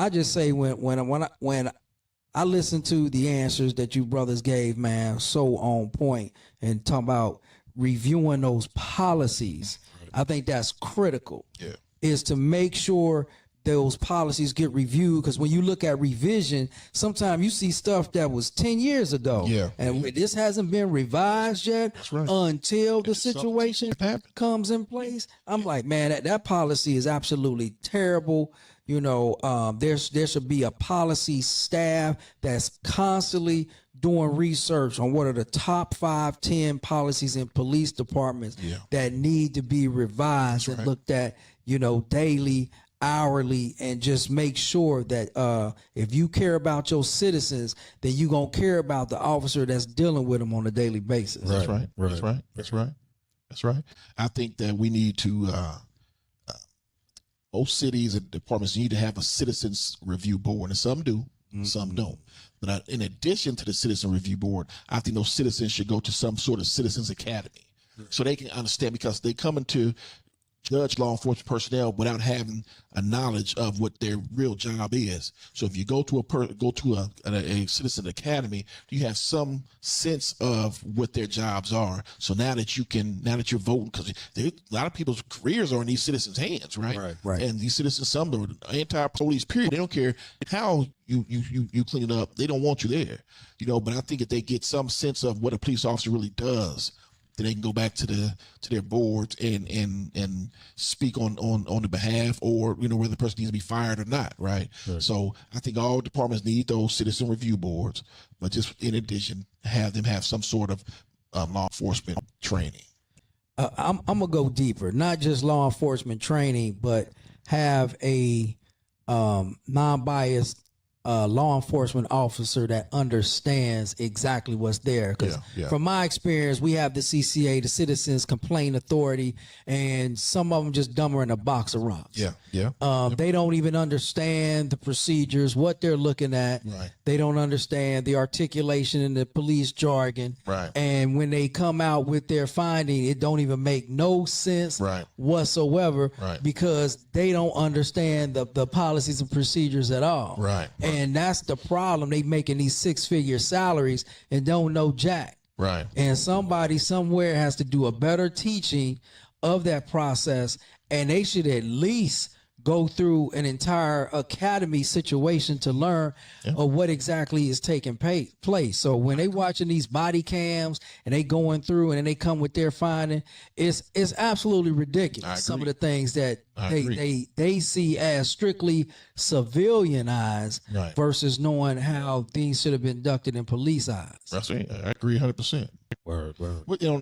I just say when I listen to the answers that you brothers gave, man, so on point, and talk about reviewing those policies. I think that's critical. Yeah. Is to make sure those policies get reviewed, because when you look at revision, sometimes you see stuff that was 10 years ago. Yeah. And this hasn't been revised yet until the situation comes in place. I'm like, man, that policy is absolutely terrible. You know, there should be a policy staff that's constantly doing research on what are the top 5, 10 policies in police departments that need to be revised and looked at, you know, daily, hourly, and just make sure that if you care about your citizens, then you gonna care about the officer that's dealing with them on a daily basis. That's right. That's right. I think that we need to most cities and departments need to have a citizens review board, and some do, some don't. But in addition to the citizen review board, I think those citizens should go to some sort of citizens academy so they can understand, because they come into judge law enforcement personnel without having a knowledge of what their real job is. So if you go to a citizen academy, you have some sense of what their jobs are. So now that you're voting, because a lot of people's careers are in these citizens' hands, right? Right. And these citizens, some are anti-police, period. They don't care how you clean it up. They don't want you there, you know. But I think if they get some sense of what a police officer really does, then they can go back to their boards and speak on the behalf, or, you know, whether the person needs to be fired or not, right? So I think all departments need those citizen review boards, but just in addition, have them have some sort of law enforcement training. I'm gonna go deeper, not just law enforcement training, but have a non-biased law enforcement officer that understands exactly what's there. Because from my experience, we have the CCA, the Citizens Complaint Authority, and some of them just dumber than a box of rocks. They don't even understand the procedures, what they're looking at. They don't understand the articulation in the police jargon. And when they come out with their finding, it don't even make no sense whatsoever, because they don't understand the policies and procedures at all. And that's the problem. They making these 6-figure salaries and don't know jack. And somebody somewhere has to do a better teaching of that process, and they should at least go through an entire academy situation to learn of what exactly is taking place. So when they watching these body cams and they going through and then they come with their finding, it's absolutely ridiculous. Some of the things that they see as strictly civilian eyes versus knowing how things should have been conducted in police eyes. That's right. I agree 100%. Word. Well, you know,